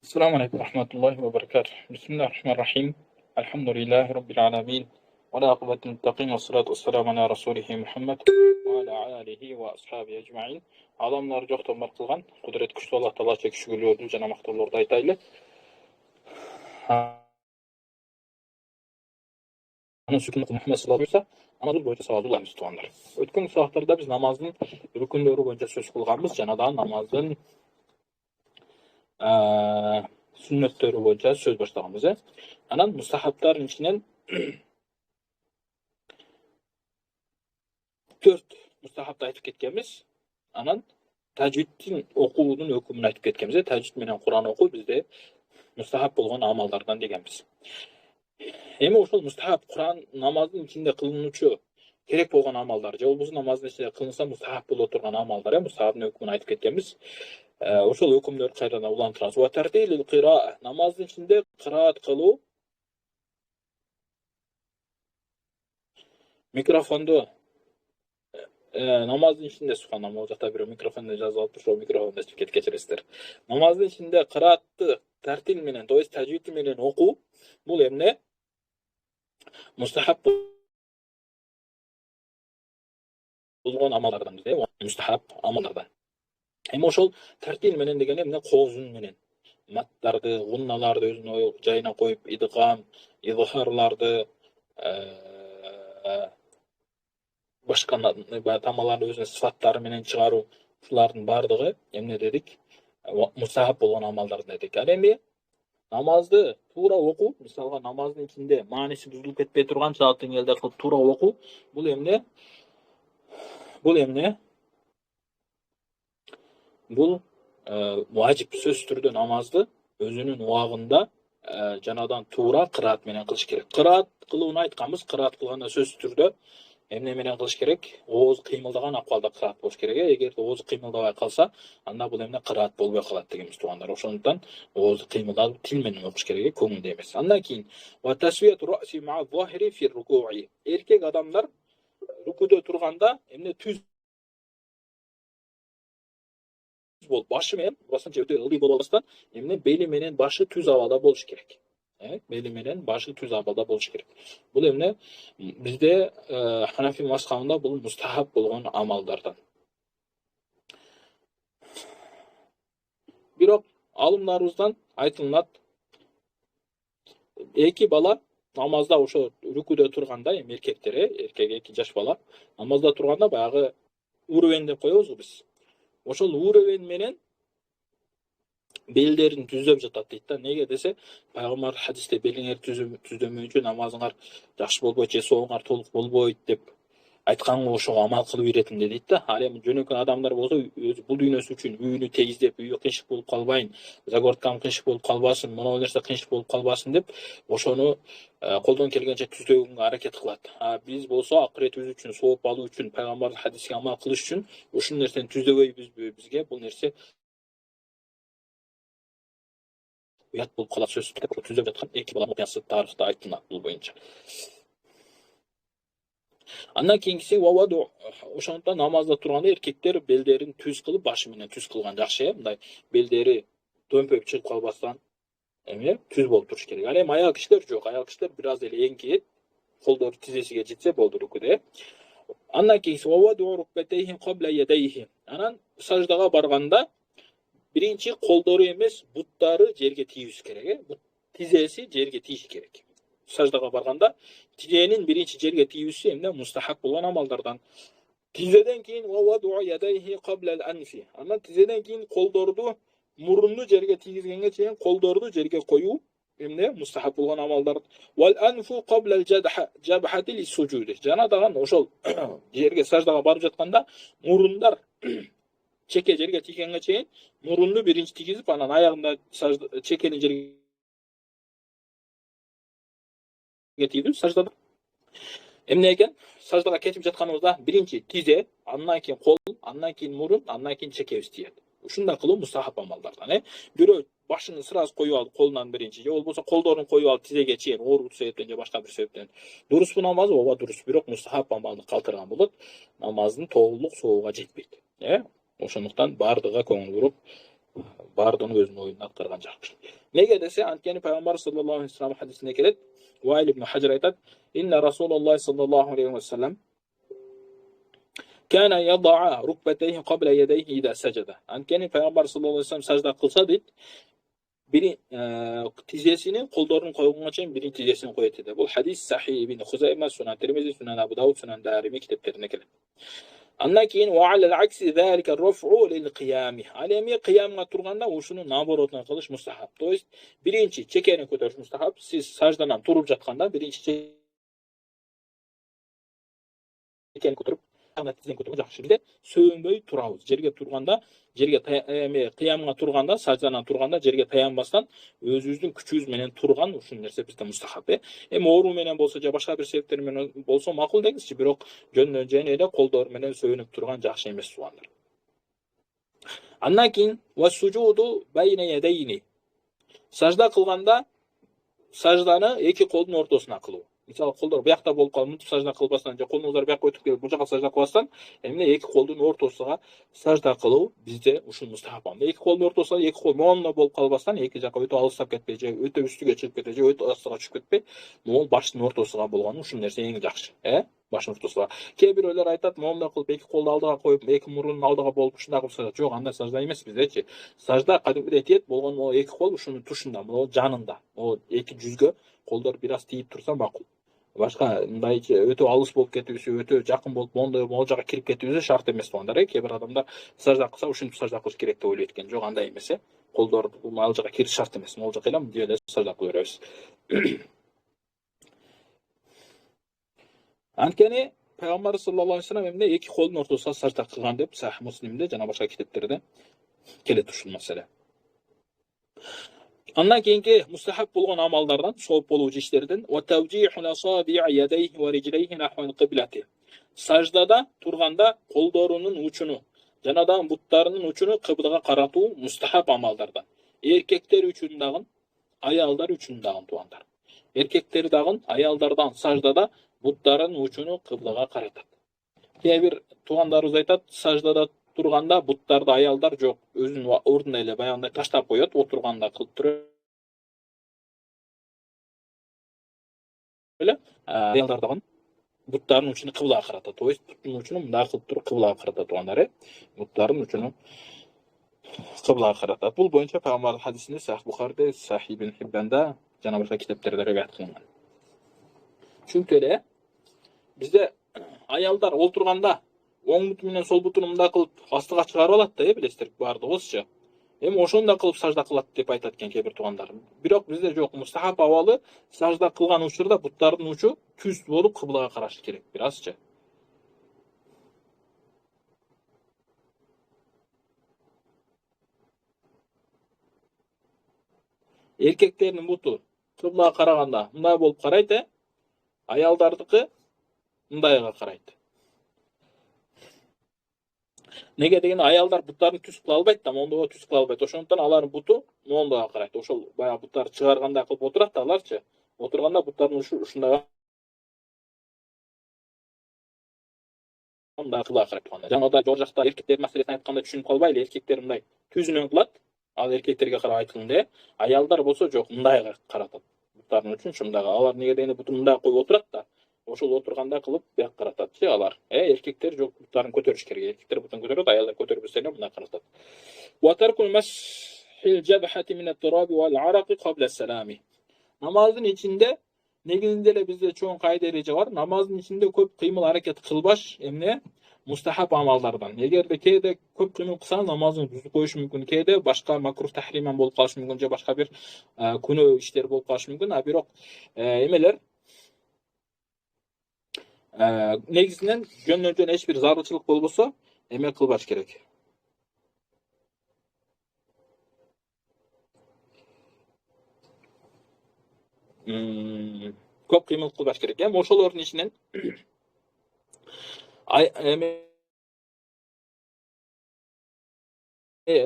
السلام عليكم ورحمة الله وبركاته. بسم الله الرحمن الرحيم. الحمد لله رب العالمين والعاقبة للمتقين والصلاة والسلام على رسوله محمد وعلى آله وأصحابه أجمعين. Адамдар жоқтан бар қылған, құдірет күшті Алла Тағала тек шүгірлерді жана мақтауларды айтайлы. Мұхаммед саллаллаху алейхи намаз бойынша сауалдыларымыз туғандар. Өткен сабақтарда біз намаздың рүкіндері бойынша сөз қылғанбыз, жаңадан намаздың сүннеттері бойынша сөз баштағанбыз. Анан мустахабтардың ішінен 4 мустахабты айтып кеткенбіз. Анан тажвидтин окуунун өкүмүн айтып кеткенбиз. Тажвид менен Кур'ан окуу бизде мустахаб болгон амалдардан дегенбиз. Эми ошол мустахаб Кур'ан намаздын ичинде кылынуучу керек болгон амалдар же болбосо намаздын ичинде кылынса мустахаб боло турган амалдар, мустахабдын өкүмүн айтып кеткенбиз. Ошол өкүмдөрдү кайрадан улантырабыз. Ва тартилил кыра, намаздын ичинде кыраат кылуу. Микрофонду намаздын ичинде субханалла, могу жакта бирөө микрофонду жазып алып ошол микрофонду ичип кечиресиздер. Намаздын ичинде кыраатты тартил менен, то есть тажвид менен окуу, бул эмне? Мустахаб болгон амалдардан, мустахаб амалдардан. Эми ошол тартил менен деген эмне? Коозун менен маттарды, гунналарды өзүнүн жайына коюп, идгам, изхарларды, башка тамаларды өзүнүн сыфаттары менен чыгаруу, ушулардын бардыгы эмне дедик? Мустахаб болгон амалдар дедик. Ал эми намазды туура окуу, мисалга намаздын ичинде мааниси бузулуп кетпей турган жаатын элде кылып туура окуу, бул эмне? Бул важип, сөзсүз түрдө намазды өзүнүн убагында жанадан туура кыраат менен кылыш керек. Кыраат кылууну айтканбыз. Кыраат кылганда сөзсүз түрдө эмне менен кылыш керек? Ооз кыймылдаган акыбалда кыраат болуш керек. Эгер ооз кыймылдабай калса, анда бул эмне? Кыраат болбой калат дегенбиз туугандар. Ошондуктан ооз кыймылдатып тил менен окуш керек, көңүлдө эмес. Андан кийин ва тасвияту раси ма захири фи рукуи. Эркек адамдар рукудө турганда эмне? Түз болуп, башы менен басынча өтө ылдый болбастан эмне? Бели менен башы түз абалда болуш керек. Бели менен башы түз абалда болуш керек. Бул эмне? Бизде Ханафи мазхабында бул мустахаб болгон амалдардан. Бирок алымдарыбыздан айтылат, эки бала намазда ошо рүкүдө турганда, эркектер, эркек 2 жаш бала намазда турганда баягы уровень деп коебузбу биз. Ошол уровень менен белдерин түздөп жатат дейт да. Неге десе, пайгамбар хадисте белиңер түздөмөйүнчө намазыңар жакшы болбойт же соогуңар толук болбойт деп айтканга ошого амал кылып үйрөтүм дейт да. Ал эми жөнөкөй адамдар болсо өзү бул дүйнөсү үчүн үйүнү тегиздеп, үйү кыйшык болуп калбайын, загорткам кыйшык болуп калбасын, моноо нерсе кыйшык болуп калбасын деп ошону колдон келгенче түздөгөнгө аракет кылат. Биз болсо акыретибиз үчүн, сооп алуу үчүн, пайгамбардын хадисине амал кылыш үчүн ушул нерсени түздөбөйбүзбү? Бизге бул нерсе уят болуп калат. Сөзсүз түрдө түздөп жаткан 2 бала окуясы тарыхта айтылат бул боюнча. Андан кийинкиси ваваду. Ошондуктан намазда турганда эркектер белдерин түз кылып, башы менен түз кылган жакшы, мындай белдери дөмпөп чыгып калбастан түз болуп туруш керек. Ал эми аял кишилер жок. Аял кишилер бир аз эле эңкейет, колдору тизесиге жетсе болду рукуде. Андан кийинкиси ваваду рукбатейхи кабла ядейхи. Анан саждага барганда биринчи колдору эмес, буттары жерге тийиш керек, тизеси жерге тийиш керек. Саждага барганда тизенин биринчи жерге тийүүсү эмне? Мустахаб болгон амалдардан. Тизеден кийин ваваду ядейхи кабла ал-анфи. Анан тизеден кийин колдорду, мурунду жерге тийгизгенге чейин колдорду жерге коюу эмне? Мустахаб болгон амалдар. Вал анфу кабла al-jabhati lis-sujudi. Жана дагы ошол жерге саждага барып жатканда мурундар чеке жерге тийгенге чейин мурунду биринчи тийгизип, анан аягында чекени жерге тийгизип саждада эмне экен? Саждага кетип жатканыбызда биринчи тизе, андан кийин кол, андан кийин мурун, андан кийин чекебиз тиет. Ушундай кылуу мустахаб амалдардан. Бирөө башын сразу коюп алып колунан биринчи, же болбосо колдорун коюп алып тизеге чейин ооруу себептен же башка бир себептен. Дурусбу намазы? Ооба дурус, бирок мустахаб амалды калтырган болот. Намаздын толук соогуга жетпейт. Ошондуктан бардыга көңүл буруп, бардыгын өзүнүн оюнда аткарган жакшы. Nega dese, antkeni Peygamber sallallahu aleyhi ve sellem hadisine kelет. Vail ibn Hacer aytат: "İnne Rasulullah sallallahu aleyhi ve sellem kana yada'a rukbatayhi qabla yadayhi ida sajada." Antkeni Peygamber sallallahu aleyhi ve sellem sajda kılsa deyt, biri tizesini kollarını koygunga çeyин birin tizesini koyat edi. Bu hadis sahih ibn Huzayma, Sunan Tirmizi, Sunan Abu Davud, Sunan Darimi kitaplarına kelет. Андан кейін وعلى العكس ذلك الرفع للقيام. Ал эми кыямга турганда ушуну наоборотун кылыш мустахаб. То есть биринчи чекени көтөрүш мустахаб. Сиз саждадан туруп жатканда биринчи чекени көтөрүп, ана тизен көтөрүп жакшы. Бизде сөөнбөй турабыз. Жерге турганда, жерге кыямга турганда, саждадан турганда жерге таянбастан өзүбүздүн күчүбүз менен турган ушул нерсе бизде мустахаб. Эми оору менен болсо же башка бир себептер менен болсо макул деңизчи, бирок жөндөн жөн эле колдор менен сөөнүп турган жакшы эмес туугандар. Андан кийин васужуду байна ядайни. Сажда кылганда сажданы эки колдун ортосуна кылуу. Мисалы колдор биякта болуп калып, мынтип сажда кылбастан же колуңуздар биякка өтүп келип, бул жака сажда кылбастан, эмне эки колдун ортосуна сажда кылуу бизде ушул мустахаб. Эки колдун ортосуна эки кол моунда болуп калбастан, эки жака өтө алыстап кетпей, же өтө үстүгө чыгып кетпей, же өтө астыга түшүп кетпей, могул баштын ортосуна болгону ушул нерсе эң жакшы. Баштын ортосуна. Кээ бирөөлөр айтат, моунда кылып эки колду алдыга коюп, эки мурунун алдыга болуп ушундай кылып сажда. Жок, андай сажда эмес биздечи. Сажда кадимгидей тиет болгон могу эки кол ушунун тушунда, могу жанында. Могу эки жүзгө колдор бир аз тийип турса макул. Башка мындайчы өтө алыс болуп кетүүсү, өтө жакын болуп моундай могул жака кирип кетүүсү шарт эмес туугандар. Кээ бир адамдар сажда кылса ушинтип сажда кылыш керек деп ойлойт экен. Жок, андай эмес. Колдор ал жака кириш шарт эмес. Могул жака эле эле сажда кыла беребиз. Анткени Peygamber sallallahu aleyhi ve sellem emne iki kolun ortasına sажda kılgan dep Sahih Müslim'de jana başka kitaplarda kelet ушул маселе. Андан кийинки мустахаб болгон амалдардан, сооп болуучу иштерден ва тавжиху асаби'и ядайhi ва rijlayhi nahwal qiblati. Саждада турганда колдорунун учуну жана да буттарынын учуну кыблага каратуу мустахаб амалдардан. Эркектер үчүн дагы, аялдар үчүн дагы туугандар. Эркектер дагы аялдардан саждада буттарын учуну кыблага каратат. Кээ бир туугандарыбыз айтат, саждада турганда буттарды аялдар жок, өзүнүн ордуна эле баягындай таштап коет, отурганда кылып туруп эле. Аялдар дагы буттарын учуну кыблага каратат. То есть буттун учуну мындай кылып туруп кыблага каратат туугандар. Буттарын учуну кыблага каратат. Бул боюнча Пайгамбардын хадисинде Сахih Бухарide, Sahih Ibn Hibban'da жана башка китептерде риwayat кылынган. Чүнкү эле бизде аялдар олтурганда оң буту менен сол бутун мындай кылып астыга чыгарып алат да, билесиздер баардыгыбызчы. Эми ошондой кылып сажда кылат деп айтат экен кээ бир туугандар. Бирок бизде жок, мустахаб абалы сажда кылган учурда буттардын учу түз болуп кыблага карашы керек, бир азчы. Эркектердин буту кыблага караганда мындай болуп карайт, аялдардыкы мындайга карайт. Неге дегенде аялдар буттарын түз кыла албайт да, моундага түз кыла албайт. Ошондуктан алардын буту моундага карайт. Ошол баягы буттар чыгаргандай кылып отурат да аларчы. Отурганда буттардын ушундай мындай кыблага карайт турганда. Жанагыдай жор жакта эркектер маселесин айтканда түшүнүп калбайлы. Эркектер мындай түзүнөн кылат. Ал эркектерге карап айтылганда, аялдар болсо жок, мындайга каратат. Буттардын үчүн ушундайга. Алар неге дегенде бутун мындай коюп отурат да. Ошол отурганда кылып бияк карататчы алар. Эркектер жок, буттарын көтөрүш керек. Эркектер бутун көтөрөт, аялдар көтөрбөсө эле мындай каратат. Wa tarkul mashil jabhati min at-turab wal 'araq qabla as-salami. Намаздын ичинде негизинде эле бизде чоң кайда эреже бар. Намаздын ичинде көп кыймыл аракет кылбаш эмне? Мустахаб амалдардан. Эгерде кээде көп кыймыл кылсаң намазың түзүп коюшу мүмкүн. Кээде башка макрух тахриман болуп калышы мүмкүн, же башка бир күнөө иштер болуп калышы мүмкүн. А бирок эмелер негизинен жөндөн жөн эч бир зарылчылык болбосо эме кылбаш керек. Көп кыймыл кылбаш керек. Эми ошолордун ичинен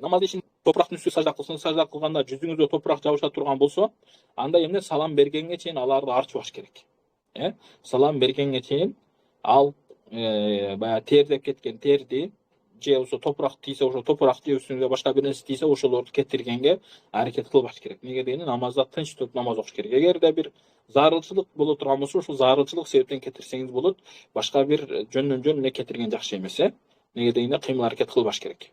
намаз ишин топурактын үстүнө сажда кылсаң, сажда кылганда жүзүңүзгө топурак жабыша турган болсо, анда эмне салам бергенге чейин аларды арчыбаш керек. Салам бергенге чейин ал баягы тердеп кеткен терди же болсо топурак тийсе, ошо топурак же үстүнүзгө башка бир нерсе тийсе, ошолорду кетиргенге аракет кылбаш керек. Неге дегенде намазда тынч туруп намаз окуш керек. Эгерде бир зарылчылык боло турган болсо, ушул зарылчылык себептен кетирсеңиз болот. Башка бир жөндөн жөн эле кетирген жакшы эмес, Неге дегенде кыймыл аракет кылбаш керек.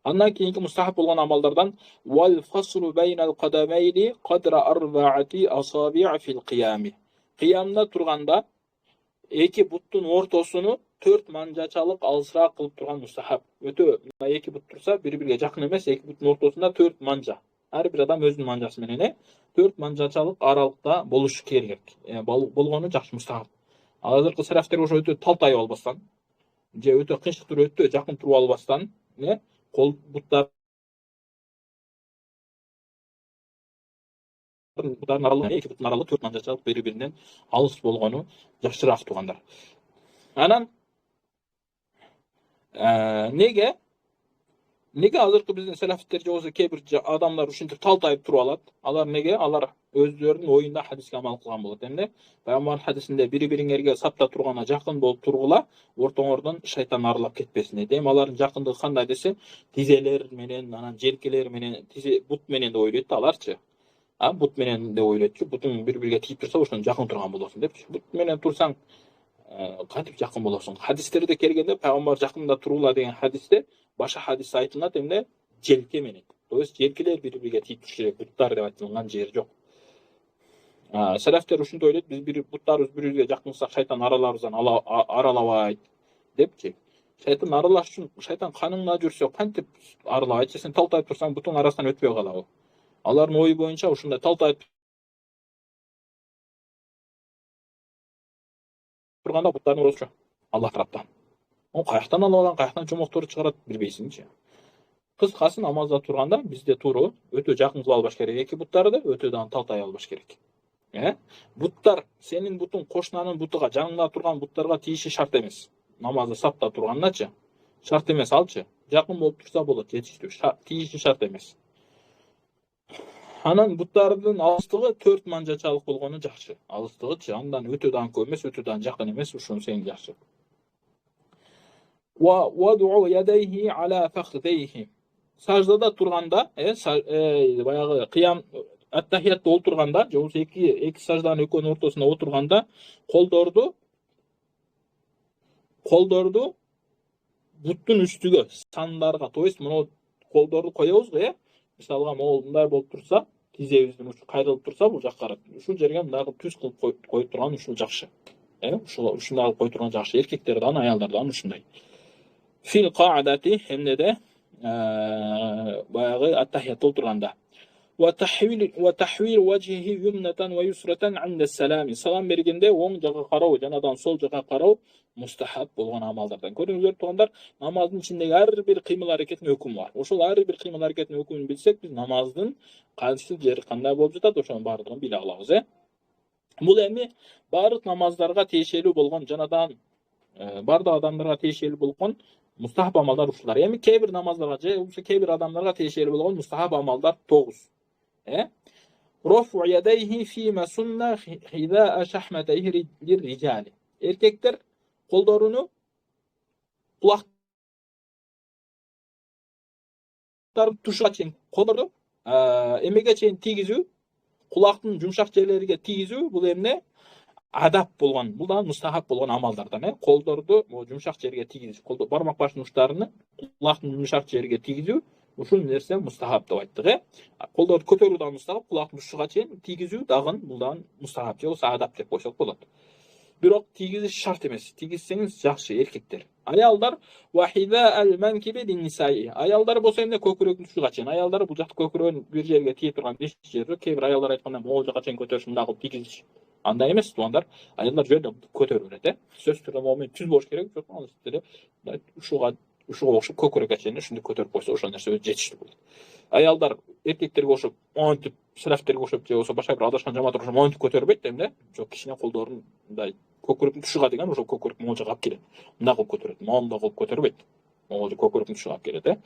Андан кийинки мустахаб болгон амалдардан вал фасру байнал кадамайни кадра арбаати асаби' фил кыями. Кыямда турганда эки буттун ортосуну 4 манжачалык алысыраак кылып турган мустахаб. Өтө эки бут турса, бири-бириге жакын эмес, эки буттун ортосунда 4 манжа. Ар бир адам өзүнүн манжасы менен 4 манжачалык аралыкта болушу керек. Болгону жакшы мустахаб. Азыркы сарафтер ошо өтө талтайып албастан, же өтө кыйшык туруп өтө жакын туруп албастан, кол буттарын эки буттун аралыгы 4 манжачалык бири-биринен алыс болгону жакшыраак туугандар. Анан неге азыркы биздин салафиттер же болсо кээ бир адамдар ушинтип талтайып туруп алат? Алар неге? Алар өздөрүнүн оюнда хадиске амал кылган болот, Пайгамбардын хадисинде бири-бириңерге сапта турганда жакын болуп тургула, ортоңордон шайтан арылап кетпесин дейт. Алардын жакындыгы кандай десе, тизелер менен, анан желкелер менен, бут менен деп ойлойт аларчы. Бут менен деп ойлойт. Бутуң бири-бириге тийип турса, ошондон жакын турган болосуң депчи. Бут менен турсаң, кантип жакын болосуң? Хадистерде келгенде пайгамбар жакында тургула деген хадисте башка хадис айтылат желке менен. То есть желкелер бири-бириге тийип туруш керек. Буттар деп айтылган жери жок. Салафтер ушинтип ойлойт, биз буттарыбыз бири-бирибизге жакынсак шайтан араларыбыздан аралабайт депчи. Шайтан аралаш үчүн шайтан каныңда жүрсө кантип аралабайт? Сен талтайып турсаң, бутуң арасынан өтпөй калабы? Алардын ою боюнча ушундай талтайып турганда буттардын урусу Аллах тараптан. Каяктан алып алган, каяктан жомокторду чыгарат билбейсиңчи. Кыскасы, намазда турганда бизде туру өтө жакын кылып албаш керек. Эки буттарды өтө дагы талтай албаш керек. Буттар сенин бутуң кошунанын бутуга, жаныңда турган буттарга тийиши шарт эмес. Намазда сапта тургандачы шарт эмес алчы. Жакын болуп турса болот, жетиштүү. Тийиши шарт эмес. Анан буттардын алыстыгы 4 манжачалык болгону жакшы. Алыстыгычы андан өтө дагы көп эмес, өтө дагы жакын эмес, ушуну сен жакшы. Wa wad'u yadayhi ala fakhidayhi. Саждада турганда, баягы кыям аттахиятта отурганда, же болбосо эки сажданын экөөнүн ортосунда отурганда, колдорду буттун үстүгө, сандарга, то есть мына колдорду коебузго, мисалга могул мындай болуп турса, тизебиздин учу кайрылып турса, бул жакка карап, ушул жерге мындагы түз кылып коюп турган ушул жакшы. Ушундай кылып коюп турган жакшы. Эркектерден, аялдардан ушундай. Фил qaadati эмнеде баягы аттахиятта отурганда. Wa tahwil wajhihi yumnatan wa yusratan 'inda as-salam. Салам бергенде оң жакка кароо, жанадан сол жакка кароо мустахаб болгон амалдардан. Көрүңүздөр туугандар, намаздын ичиндеги ар бир кыймыл аракеттин өкүмү бар. Ошол ар бир кыймыл аракеттин өкүмүн билсек, биз намаздын кайсы жери кандай болуп жатат, ошонун баардыгын биле алабыз, Бул эми баардык намаздарга тиешелүү болгон, жанадан баардык адамдарга тиешелүү болгон мустахаб амалдар ушулар. Эми кээ бир намаздарга же болбосо кээ бир адамдарга тиешелүү болгон мустахаб амалдар 9. Rafu yadayhi fima sunna hida shahmatayhi lirrijal. Erkekler kollarını kulakların tuşa çeyin, kolları emege çeyin tigizүү, kulактын жумшак жерлерге тийгизүү, бул эмне? Адап болгон, бул да мустахаб болгон амалдардан, колдорду жумшак жерге тийгизүү, колдо бармак баштын учтарыны кулактын жумшак жерге тийгизүү, ушул нерсе мустахаб деп айттык, Колдорду көтөрүү да мустахаб, кулактын ушуга чейин тийгизүү дагы бул да мустахаб, же болбосо адап деп койсок болот. Бирок тийгизиш шарт эмес. Тийгизсеңиз жакшы, эркектер. Аялдар вахида ал-манкиби лин-нисаи. Аялдар болсо эмне көкүрөгүн ушуга чейин. Аялдар бул жакта көкүрөгүн бир жерге тийип турган беш жери, кээ бир аялдар айтканда могул жака чейин көтөрүш, мындай кылып тийгизиш. Андай эмес, туугандар. Аялдар жөн көтөрүп берет, Сөзсүз түрдө момун түз болуш керек, жок алыстыра. Ушуга окшоп көкүрөккө чейин ушундай көтөрүп койсо, ошол нерсе жетиштүү болот. Аялдар эркектерге окшоп, монтип, сарафтерге окшоп, же болбосо башка бир адашкан жамаат окшоп монтип көтөрбөйт, Жок, кичине колдорун мындай көкүрөктүн тушуга деген ошол көкүрөк могул жака алып келет. Мындай кылып көтөрөт, моундай кылып көтөрбөйт. Могул көкүрөктүн тушуга алып келет,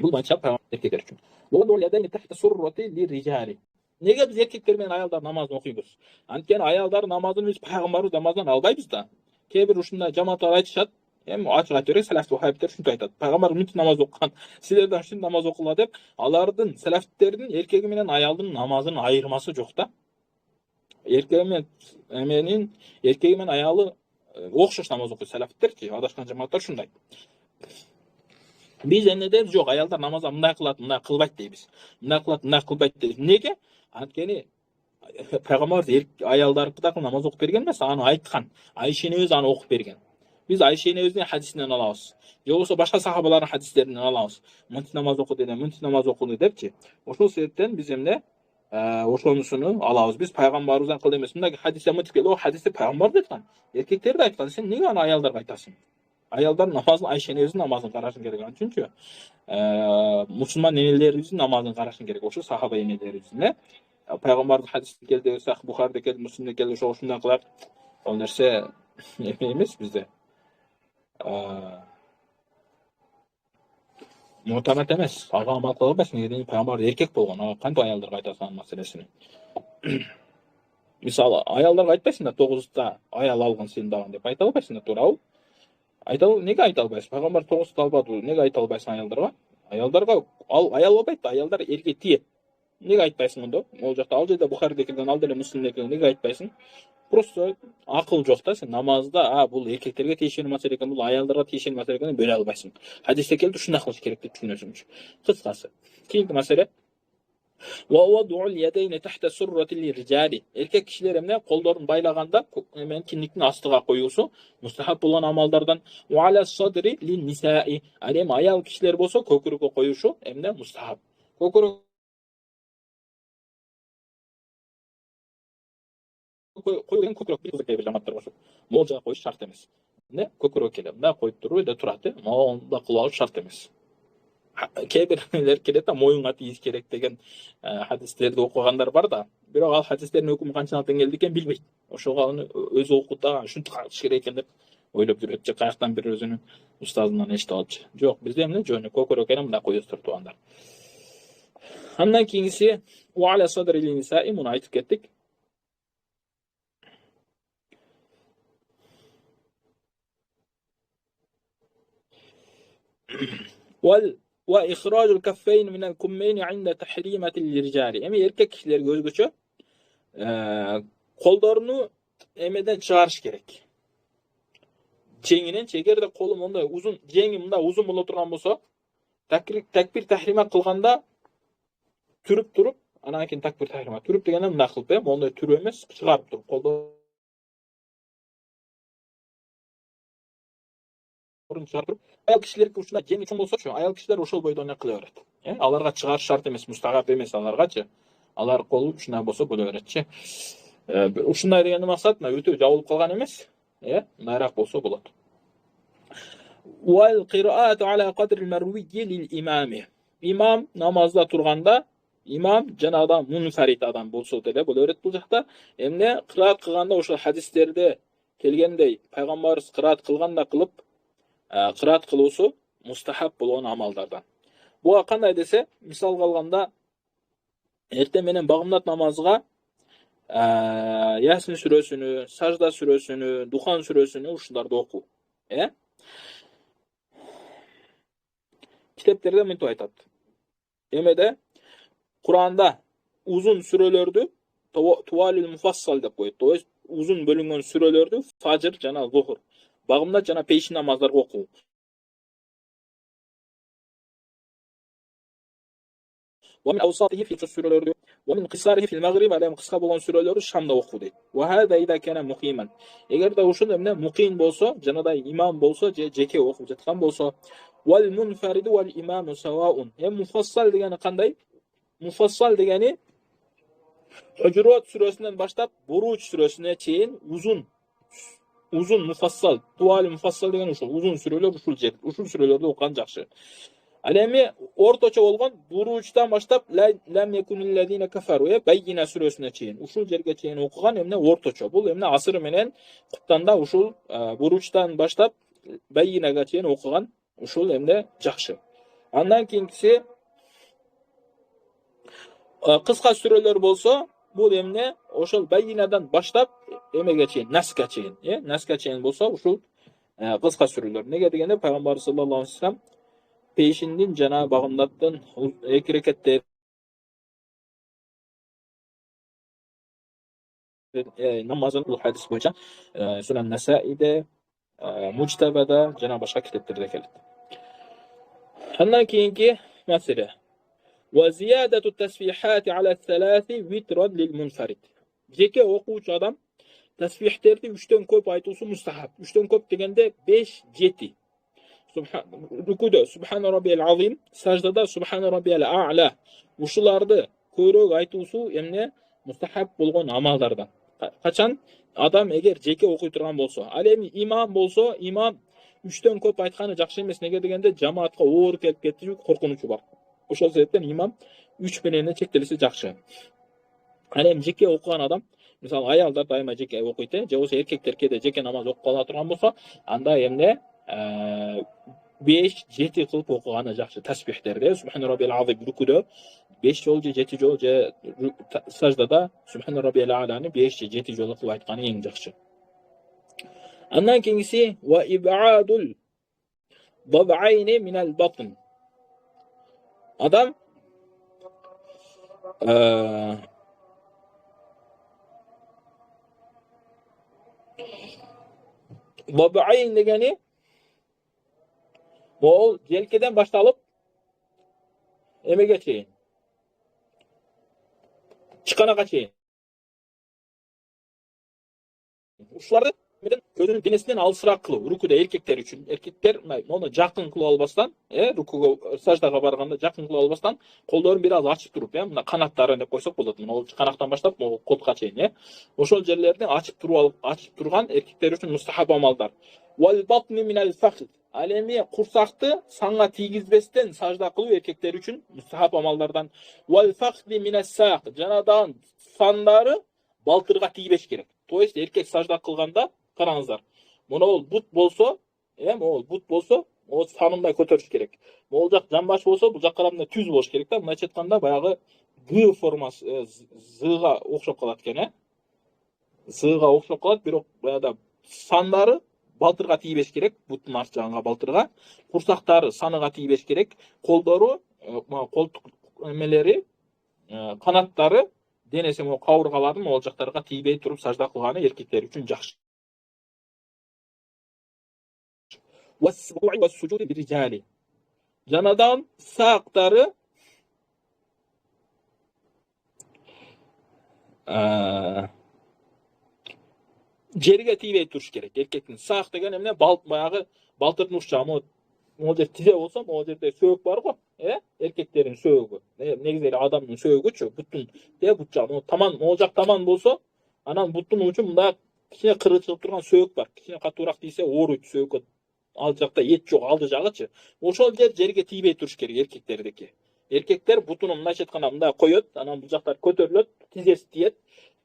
Бул мачап эркектер үчүн. Бул ядайни тахта суррати лирrijali. Неге біз еркектер мен аялдар намазын оқимыз? Анткени аялдар намазын біз пайғамбарыбыз намаздан албайбыз да. Кейбір ушундай жамааттар айтышат, эми ачык айтып берейин, салафтуу вахабиттер ушинтип айтат. Пайгамбар мынтип намаз окуган, силерден ушинтип намаз окула деп. Алардын салафттердин эркеги менен аялдын намазынын айырмасы жок да. Эркеги менен эменин эркеги менен аялы окшош намаз окуйт салафттерчи, адашкан жамааттар ушундай. Биз эмне жок, аялдар намазда мындай кылат, мындай кылбайт дейбиз. Мындай кылат, мындай кылбайт дейбиз. Неге? Анткени пайгамбарыбыз аялдарга намаз окуп берген эмес, аны айткан. Айша энебиз аны окуп берген. Биз Айша энебиздин хадисинен алабыз. Же болбосо башка сахабалардын хадистеринен алабыз. Мынтип намаз оку деген, мынтип намаз окуну депчи. Ошол себептен биз эмне ошонусуну алабыз. Биз пайгамбарыбыздан кылды эмес. Мындай хадисте мынтип келди, о хадисте пайгамбар айткан. Эркектер да айткан. Сен неге аны аялдарга айтасың? Аялдар намазын Айша энебиздин намазын карашың керек. Ал үчүнчү мусулман энелерибиздин намазын карашың керек. Ошо сахаба энелерибиздин, пайгамбардын хадисте келди, Сахih Бухарide келди, Муслимде келди, ошондой кылат. Ал нерсе эмес бизде. Мутамат эмес. Ага амал кыла албайсың. Неге пайгамбар эркек болгон. Ага кантип аялдарга айтасың анын маселесин? Мисалы, аялдарга айтпайсың да 9-та аял алгын сен дагы деп айта албайсың да, туурабы? Неге айта албайсың? Пайгамбар 9-та албады. Неге айта албайсың аялдарга? Аялдарга аял албайт да, аялдар эрге тиет. Неге айтпайсың онда? Ол жакта ал жерде Бухариде келген, ал деле Муслимде келген. Неге айтпайсың? Просто акыл жок да, сен намазда бул эркектерге тиешелүү маселе экен, бул аялдарга тиешелүү маселе экенин бөлө албайсың. Хадисте келди, ушундай кылыш керек деп түшүнөсүңчү. Кыскасы. Кийинки маселе эркек кишилер эмне колдорун байлаганда эмен киниктин астыга коюусу мустахаб болгон амалдардан. Ал эми аял кишилер болсо көкүрөккө коюшу эмне мустахаб. Көкүрөк койгон көкүрөк бир жамааттар болсо, могул жака коюш шарт эмес. Эмне көкүрөк келе, мындай коюп туруп эле турат, монда кылып алыш шарт эмес. Кейбирлер келет да, моюнга тийиш керек деген хадистерди окугандар бар да, бирок ал хадистердин өкүмү канчалык деңгээлде экенин билбейт. Ошого аны өзү окуп да, ушинтип кылыш керек экен деп ойлоп жүрөт, же каяктан бир өзүнүн устазынан эшитип алчу. Жок, бизде эмне жөнү көкүрөк эле мындай коюп тургандар. Андан кийинкиси муну айтып кеттик. وإخراج الكفين من الكمين عند تحريمة الرجال. Эми эркек кишилерге өзгөчө колдоруну эмеден чыгарыш керек. Жеңинен, эгерде колу мондай узун, жеңи мындай узун боло турган болсо, такбир тахрима кылганда түрүп туруп, анан кийин такбир тахрима түрүп дегенде мындай кылып, мондай түрүп эмес, чыгарып туруп колдорун чыгарып туруп, аял кишилерге ушундай жеңи чоң болсочу, аял кишилер ошол бойдон эле кыла берет. Аларга чыгарыш шарт эмес, мустагап эмес аларгачы. Алар колу ушундай болсо боло беретчи. Ушундай дегенде максат өтө жабылып калган эмес, мындайраак болсо болот. Wal qira'atu ala qadri al-marwiyyi lil-imami. Имам намазда турганда, имам жанагыдан мунфарид адам болсо деле боло берет бул жакта. Эмне кыраат кылганда ошол хадистерде келгендей, пайгамбарыбыз кыраат кылганда кылып, кыраат кылуусу мустахаб болгон амалдардан. Буга кандай десе, мисалга алганда, эртең менен багымдат намазга Ясин сүрөсүнү, Сажда сүрөсүнү, Духан сүрөсүнү ушуларды окуу. Китептерде мынтип айтат. Эмеде Куранда узун сүрөлөрдү туалил муфассал деп коет. То есть узун бөлүнгөн сүрөлөрдү фажр жана зухур, багымдат жана пейшин намаздарга окуу. ومن أوساطه في سورة ومن قصاره في المغرب على قصة بولون سورة شامدا окуу дейт. وهذا إذا كان مقيما. Эгер да ушул эмне муким болсо, жанадай имам болсо, же жеке окуп жаткан болсо, wal munfarid wal imam sawa'un. Mufassal дегени кандай? Mufassal дегени Hujurat сүрөсүнөн баштап Буруч сүрөсүнө чейин узун муфассал, туали муфассал деген ушул узун сүрөлөр ушул сүрөлөрдү окуган жакшы. Ал эми орточо болгон Буручтан баштап лам якуниллазина кафару байина сүрөсүнө чейин ушул жерге чейин окуган эмне орточо. Бул эмне асыр менен куптанда ушул Буручтан баштап байинага чейин окуган ушул эмне жакшы. Андан кийинкиси Кыска сүрөлөр болсо, бул эмне ошол Байинадан баштап эмеге чейин, Насқа чейин, Насқа чейин болсо ушул кыска сүрөлөр. Неге дегенде пайгамбарыбыз саллаллаху алейхи вассалам пейшиндин жана багымдаттын 2 рекеттер намазын бул хадис боюнча Сунан Насаиде, Мучтабада жана башка китептерде келет. Андан кийинки маселе. وزيادة التسبيحات على الثلاث وترا للمنفرد. Жеке окуучу адам тасбихтерди 3төн көп айтуусу мустахаб. 3төн көп дегенде 5-7. Рукуда Субхана раббияль азим, саждада Субхана раббияль а'ла. Ушуларды көбүрөөк айтуусу эмне мустахаб болгон амалдардан. Качан адам эгер жеке окуй турган болсо, ал эми имам болсо, имам 3төн көп айтканы жакшы эмес. Неге дегенде жамаатка оор келип кетүү коркунучу бар. Ошол себептен имам 3 менен чектелсе жакшы. Ал эми жеке окуган адам, мисалы аялдар дайыма жеке окуйт, же болбосо эркектер кээде жеке намаз окуп кала турган болсо, анда эмне 5-7 кылып окуганы жакшы. Тасбихтерде Субхана раббияль азим рукуда 5 жолу же 7 жолу, же саждада Субхана раббияль а'ланы 5 же 7 жолу кылып айтканы эң жакшы. Андан кийинкиси ва ибадул даб'айни минал батн. Адам Bab'ayn degeni ол желкеден башталып эмеге чейин, чыканага чейин. Ушуларды көзүнүн денесинен алысыраак кылуу, рукуда эркектер үчүн. Эркектер мону жакын кылып албастан, рукуга, саждага барганда жакын кылып албастан, колдорун бир аз ачып туруп, мына канаттары деп койсок болот. Мына канактан баштап могу колтка чейин, ошол жерлерди ачып турган эркектер үчүн мустахаб амалдар. Wal batni minal fakhd. Ал эми курсакты санга тийгизбестен сажда кылуу эркектер үчүн мустахаб амалдардан. Wal fakhdi minas saq. Жанадан сандары балтырга тийбеш керек. То есть эркек сажда кылганда караңыздар. Могул бут болсо, могул бут болсо, могул санындай көтөрүш керек. Могул жак жамбаш болсо, бул жак карабында түз болуш керек да. Мындайча айтканда баягы Г формасы, зыга окшоп калат экен, Зыга окшоп калат, бирок баягы сандары балтырга тийбеш керек, буттун арт жагынга балтырга. Курсактары саныга тийбеш керек. Колдору, колтук эмелери, канаттары, денеси могу кабыргаларын могул жактарга тийбей туруп сажда кылганы эркектер үчүн жакшы. Жанадан саактары жерге тийбей туруш керек. Эркектин саак деген эмне? Баягы балтырдын уч жагы, могул жер тизе болсо, могул жерде сөөк бар го, эркектердин сөөгү. Негизи эле адамдын сөөгүчү, буттун бут жагы, таман, могул жак таман болсо, анан буттун учу мындай кичине кыры чыгып турган сөөк бар. Кичине катуураак тийсе ооруйт сөөгкө. Ал жакта эт жок, алды жагычы. Ошол жер жерге тийбей туруш керек эркектердики. Эркектер бутуну мындайча айтканда мындай коёт, анан бул жактар көтөрүлөт, тизеси тиет.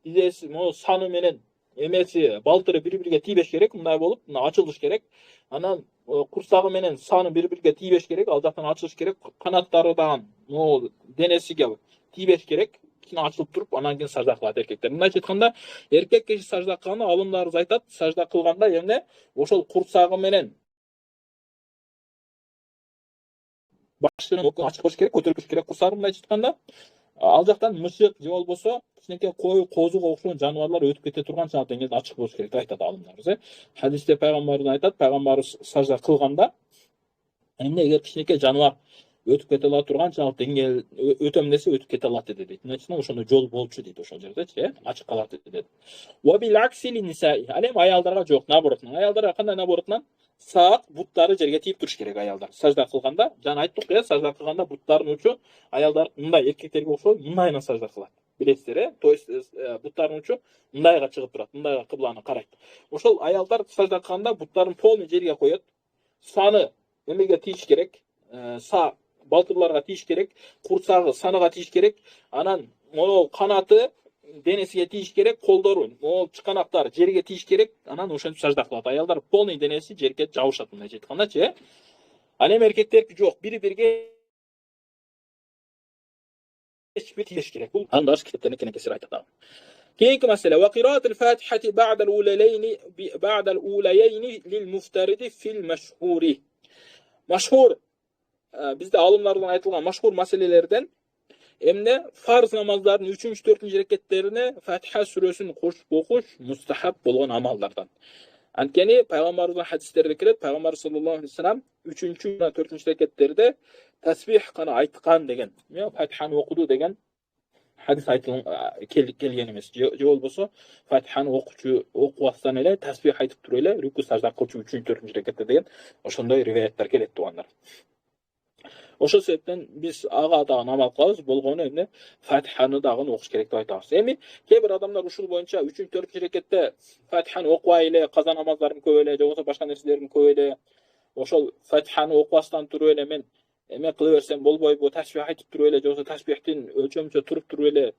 Тизеси могу саны менен эмеси балтыры бири-бирге тийбеш керек, мындай болуп, мына ачылыш керек. Анан курсагы менен саны бири-бирге тийбеш керек, ал жактан ачылыш керек. Канаттары дагы могу денесиге тийбеш керек. Кичине ачылып туруп, анан кийин сажда кылат эркектер. Мындайча айтканда, эркек киши сажда кылганда алымдарыбыз айтат, сажда кылганда эмне? Ошол курсагы менен башын ачык болуш керек, көтөрүлүш керек курсагы, мындайча айтканда. Ал жактан мышык же болбосо кичинекей кой, козуга окшогон жаныбарлар өтүп кете турган деңгээлде ачык болуш керек деп айтат алымдарыбыз. Хадисте пайгамбарыбыз айтат, пайгамбарыбыз сажда кылганда эмне эгер кичинекей жаныбар өтүп кете ала турган деңгээл өтөм десе өтүп кете алат дейт. Мындайча ошондой жол болчу дейт ошол жердечи, ачык калат дейт. Wa bil aksi lin nisa'i. Ал эми аялдарга жок, наоборотунан. Аялдарга кандай наоборотунан? Саак, буттары жерге тийип туруш керек аялдар. Сажда кылганда, жана айттык, сажда кылганда буттардын учу аялдар мындай эркектерге окшоп мындайынан сажда кылат. Билесиздер, то есть буттардын учу мындайга чыгып турат, мындайга кыбланы карайт. Ошол аялдар сажда кылганда буттарын полный жерге коёт. Саны эмеге тийиш керек, балтырларга тийиш керек, курсагы саныга тийиш керек. Анан могул канаты денесиге тийиш керек, колдору, могул чыканактары жерге тийиш керек. Анан ошентип сажда кылат. Аялдар полный денеси жерге жабышат, мындайча айткандачы. Ал эми эркектерки жок, бири-бирге bir tiyiliş gerek. Bu andaş kitaplarını kene kesir aytadan. Keyinki mesele ve qiraatul Fatihati ba'da'l ulayeyni lil muftaridi fil meşhuri. Meşhur bizde alımlardan aytılgan meşhur meselelerden emne farz namazlarının 3. 4. reketlerine Fatiha süresini koşup okuş mustahab bolgan amallardan. Antkeni Peygamberimizin hadislerinde kiret Peygamber sallallahu aleyhi ve sellem 3. ve 4. reketlerde tasbih kana aytkan degen. Fatiha'nı okudu degen hadis kelgen emes. Je bolsa Fatiha'nı okuwatsan ele tasbih aytıp turup ele rükû sajda kılчу 3. 4. rekette degen oşonday rivayetler kelet tuganlar. Oşo sebepten biz ağa dağın amal kılabız, bolgonu emne Fatiha'nı dağın okuş gerek деп айтабыз. Эми кейбір адамдар ушул боюнча 3. 4. рекетте Fatiha'nı окубай эле, каза намаздарын көп эле, же болбосо башка нерселерин көп эле, ошол Fatiha'ны окубастан туруп эле мен эме кыла берсем болбойбу, тасбих айтып туруп эле, же болбосо тасбихтин өлчөмүнчө туруп эле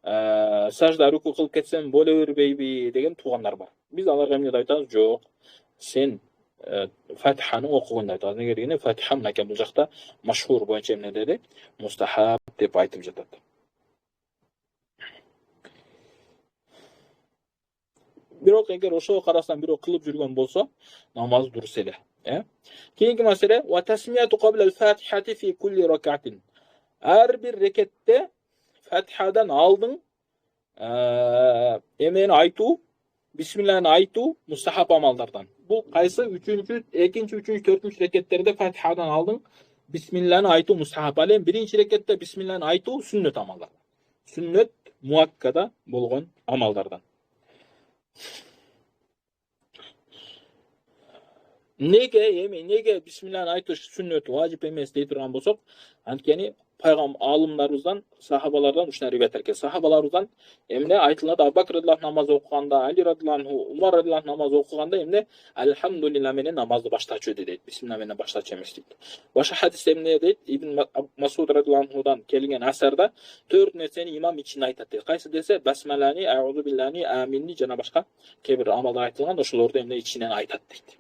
сажда рүкү кылып кетсем боло бербейби деген туугандар бар. Биз аларга эмне деп айтабыз? Жок. Sen Fatiha'nı okuğunda aytadi. Neger degende Fatiha mınaken bu jakta maşhur boyunca emne dedi? Mustahab dep aytıp жатат. Бирок эгер ошого карасам бирөө кылып жүргөн болсо, намаз дурус эле. Keyinki mesele ve tasmiyatu qabla al-Fatihati fi kulli rak'atin. Her bir rekette Fatiha'dan aldın emeni aytu, Bismillah'ını aytu mustahab amallardan. Bu kaysı 3. 2. 3. 4. reketlerde Fatiha'dan aldın. Bismillah'ını aytu mustahab alem. 1. rekette Bismillah'ını aytu sünnet amallar. Sünnet muakkada bolgon amallardan. Nege Bismillah'ını aytu sünnet vacip emes dey turgan bolsok, antkeni Paygam alımlarımızdan, sahabalardan uşuna rivayet erken. Sahabalarımızdan emne aytılады Abu Bakr radıyallahu namaz okuganda, Ali radıyallahu anhu, Umar radıyallahu namaz okuganda emne elhamdülillah menen namazды baştaçı dedi. Bismillah menen baştaçı emes deydi. Başka hadis emne deydi. İbn Masud radıyallahu anhudan kelgen asarda 4 nerseni imam içinde aytat deydi. Kaysı dese basmalani, eûzu billahi, aminni jana başka kebir amallar aytılgan oşolordu emne içinden aytat deydi.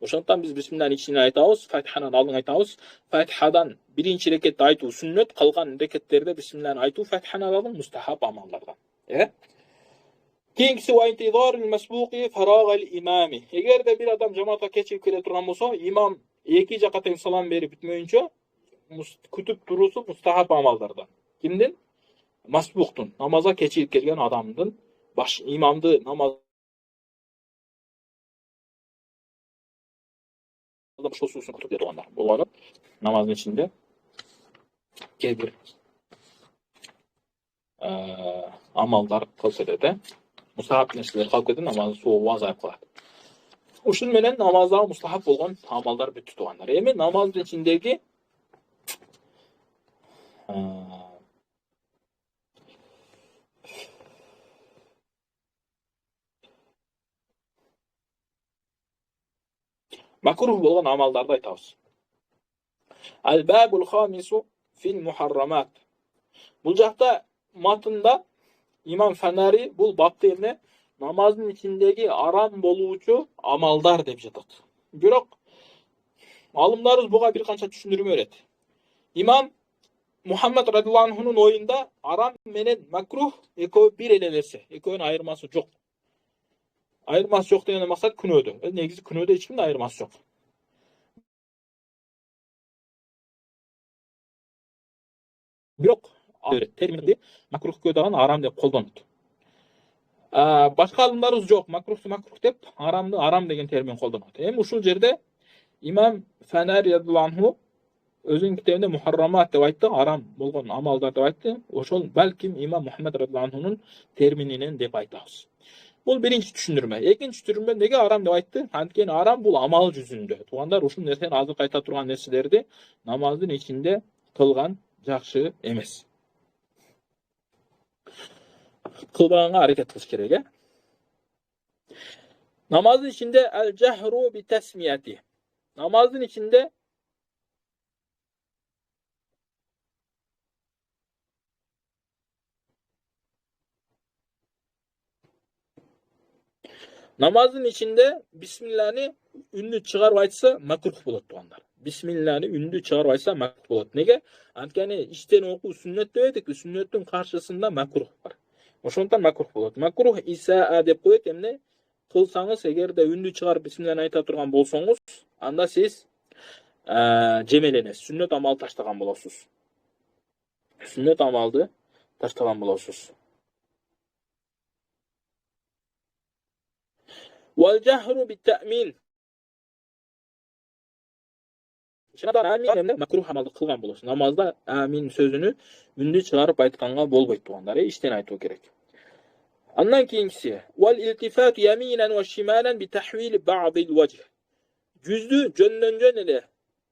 Ошондуктан биз Bismillah'ın içine aytабыз, Fatiha'nан алдын aytабыз. Fatiha'dan 1. rekette aytуу sünnet, kalgan reketlerde Bismillah'ın aytуу Fatiha'nан алдын mustahab amallardan. Keyingisi ve intizarul mesbuqi farag'al imami. Eğer de bir adam cemaata keçip kele turgan bolsa, imam 2 jaka teң salam berip bitmeyince kütüp turusu mustahab amallardan. Kimdin? Masbuqtun. Namaza keçip kelgen adamdın imamdı namaz şosusun kutup dedi onlar. Bunları namazın içinde bir amallar kılsa dedi. Mustahab nesleri kalk edin namazın soğuğu azayıp kılar. Uşun menen namazda mustahab olgan amallar bütün tuğanlar. Emi namazın içindeki makruh bolgan amallarda aytабыз. Al-babul khamisu fil muharramat. Bu jakta matında İmam Fenari bu bapta emne namazın içindeki aram boluuçu amaldar dep жатат. Bирок alımlarımız buga bir kança düşündürme öğret. İmam Muhammed radıyallahu anhu'nun oyunda aram menen makruh ekoy bir elelerse. Ekoyun ayırması yok. Ayırması yok degenden maksat күнөөдө. Негизи күнөөдө эч кимдин айырмасы жок. Бирок терминди макрухка дагы арам деп колдонот. Башка алымдарыбыз жок. Макрухту макрух деп, арамды арам деген термин колдонот. Эми ушул жерде имам Фанари радıyallahu anhu өзүнүн китебинде мухаррамат деп айтты, арам болгон амалдар деп айтты. Ошол балким имам Мухаммед радıyallahu anhu'нун термининен деп айтабыз. Bu birinci düşünürme. İkinci düşünürme nege aram деп айтты? Antkeni aram bu amal жүзүндө. Tuğanlar uşun nersени azı kayta turgan nerselerdi namazın içinde kılgan jakşı emes. Kılbağına hareket kılış kerek. Namazın içinde el cehru bi tesmiyeti. Namazın içinde Bismillah'ni ünlü çıkarıp aytsa makruh bolot tuğanlar. Bismillah'ni ündü çağırbaysa makruh bolot. Nege? Antkeni işten okuu sünnet dedik, sünnetin karşısında makruh var. Oşondan makruh bolot. Makruh isaa dep koyot, emne kılsanız eğer de ündü çağırıp Bismillah'ni ayta turgan bolsoңuz, anda siz jemelenesiz. Sünnet amal taştagan bolosuz. Sünnet amaldı taştagan bolosuz. Vel cehru bit ta'min. Şundan amin makruh amalды kılgan bolosuz. Namazda amin sözünü ündü çağırıp aytkanга bolboyt tugandar. İşten aytуу керек. Andan keyingisi vel iltifat yaminen ve şimalen bi tahvil ba'dil vecih. Cüzdü jönden jön ele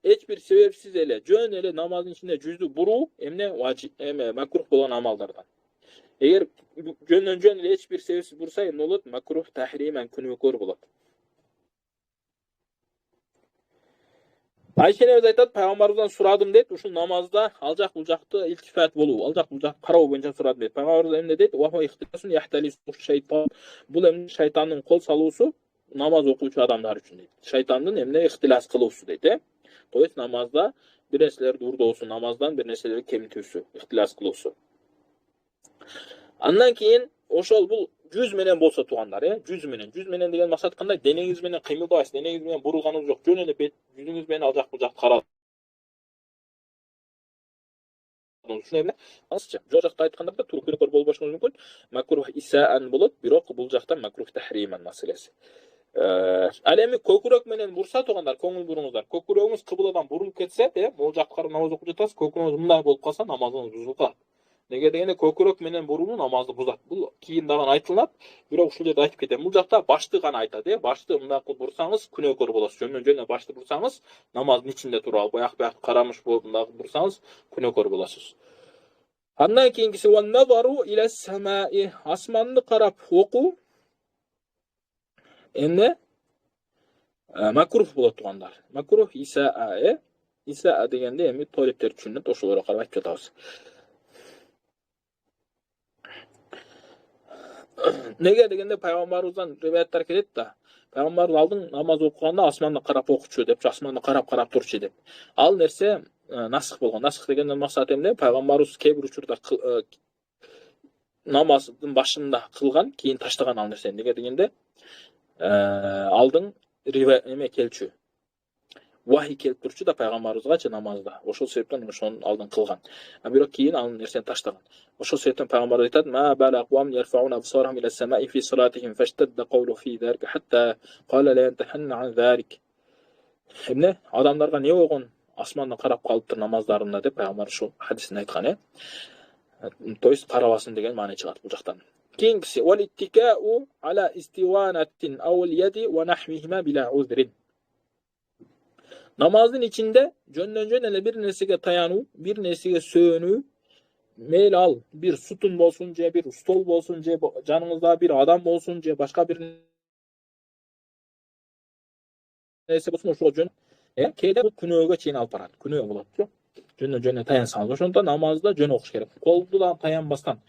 hiçbir sebepsiz ele jön ele namazın içinde cüzdü buru emne vacip eme makruh bolan amallardan. Eğer jönden jön ele hiçbir sebepsiz bursa ne olur? Makruh tahrimen künükör bolat. Ayşe nebe aytат, Peygamberimizden suradım deyt, uşul namazda aljak buljakты iltifat bolуу, aljak buljakты кароо боюнча сурадым deyt. Peygamberimiz emne deyt? Wa huwa ihtilasun yahtalisu şeytan. Bul emne şeytanın kol saluusu namaz okuucu adamlar üçün deyt. Şeytanın emne ihtilas kılууsu deyt. То есть namazda bir nerselerdi urdoosу, namazdan bir nerseleri kemitүүsü, ihtilas kılууsu. Andan keyin oşol bul жүз менен болса тугандар, жүз менен деген максат кандай? Денеңиз менен кыймылдабайсыз, денеңиз менен бурулганыңыз жок, жөн эле бет жүзүңүз менен ал жак бул жак карап. Ушуну эмне? Азча, жок жакта айтканда да туркунукор болбошуңуз мүмкүн. Макрух исаан болот, бирок бул жакта макрух тахриман маселеси. Ал эми көкүрөк менен бурса тугандар, көңүл буруңуздар. Көкүрөгүңүз кыбыладан бурулуп кетсе, могул жакка карап намаз окуп жатасыз, көкүрөгүңүз мындай болуп калса, намазыңыз бузулуп калат. Неге дегенде көкүрөк менен бурулуу намазды бузат. Бул кийин дагы айтылат, бирок ушул жерде айтып кетем. Бул жакта башты гана айтат, башты мындай кылып бурсаңыз күнөөкөр болосуз. Жөндөн башты бурсаңыз намаздын ичинде туруп алып, аяк карамыш болуп мындай бурсаңыз күнөөкөр болосуз. Андан кийинкиси wan nazaru ila samai, асманды карап окуу эмне? Макрух болот тугандар. Макрух isaa, isaa дегенде эми туалеттер түшүнөт, ошолорго карап айтып жатабыз. Неге дегенде Пайгамбарыбыздан риваяттар келет да. Пайгамбарыбыз алдын намаз окуганда асманды карап окучу деп, асманды карап турчу деп. Ал нерсе насых болгон. Насых дегенден максат эмне? Пайгамбарыбыз кээ бир учурда намаздын башында кылган, кийин таштаган ал нерсе. Неге дегенде алдын эме келчү. Вахий келип турчу да Пайгамбарыбызгачы намазда. Ошол себептен ошону алдын кылган. Бирок кийин ал нерсени таштаган. Ошол себептен Пайгамбарыбыз айтат: "Ма бала aqwam yarfa'una absarahum ila as-sama'i fi salatihim fashtadda qawlu fi zalika hatta qala la yantahanna an zalik." Эмне? Адамдарга не болгон? Асманды карап калыптыр намаздарында деп Пайгамбар ушул хадисин айткан, То есть карабасын деген маани чыгат бул жактан. Кийинкиси wal ittika'u ala istiwanatin aw al-yadi wa nahwihima bila uzrin. Namazın içinde jönden jön ele bir nersege tayanуу, bir nersege сөөнүү, meyli al, bir sütun bolsun, je bir stol bolsun, je janыңызda bir adam bolsun, je başka bir nerse bolsun, ошого жөн. Кейде бул күнөөгө чейин алып барат. Күнөө болот, жо. Жөндөн жөн таянсаңыз, ошондон намазда жөн окуш керек. Колду да таянбастан.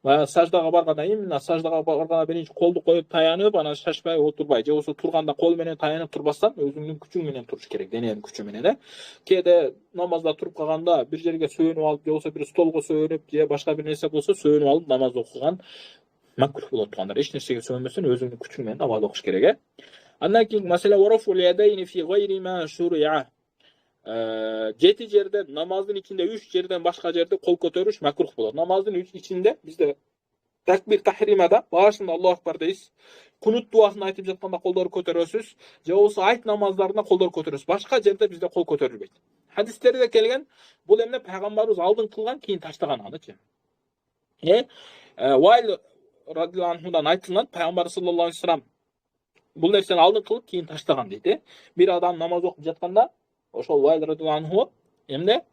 Саждага барганда, именно саждага барганда биринчи колду коюп таянып, анан шашпай отурбай, же болбосо турганда кол менен таянып турбастан, өзүңдүн күчүң менен туруш керек, дененин күчү менен, Кээде намазда туруп калганда бир жерге сөөнүп алып, же болбосо бир столго сөөнүп, же башка бир нерсе болсо сөөнүп алып намаз окуган макрух болот тугандар. Эч нерсеге сөөнбөстөн өзүңдүн күчүң менен намаз окуш керек, Андан кийин маселе варафул ядайни фи гайри ма шури'a. Жети жерде намаздын ичинде 3 жерден башка жерде кол көтөрүш макрух болот. Намаздын ичинде бизде такбир тахримада башында Аллаху акбар дейсиз. Кунут дуасын айтып жатканда колдорду көтөрөсүз, же болбосо айт намаздарында колдорду көтөрөсүз. Башка жерде бизде кол көтөрүлбөйт. Хадистерде келген бул эмне Пайгамбарыбыз алдын кылган, кийин таштаган анычы. Вайл радиллаху анхудан айтылган, Пайгамбар саллаллаху алейхи вассалам бул нерсени алдын кылып, кийин таштаган дейт. Бир адам намаз окуп жатканда, ошол Вайл радиллаху анху эмне?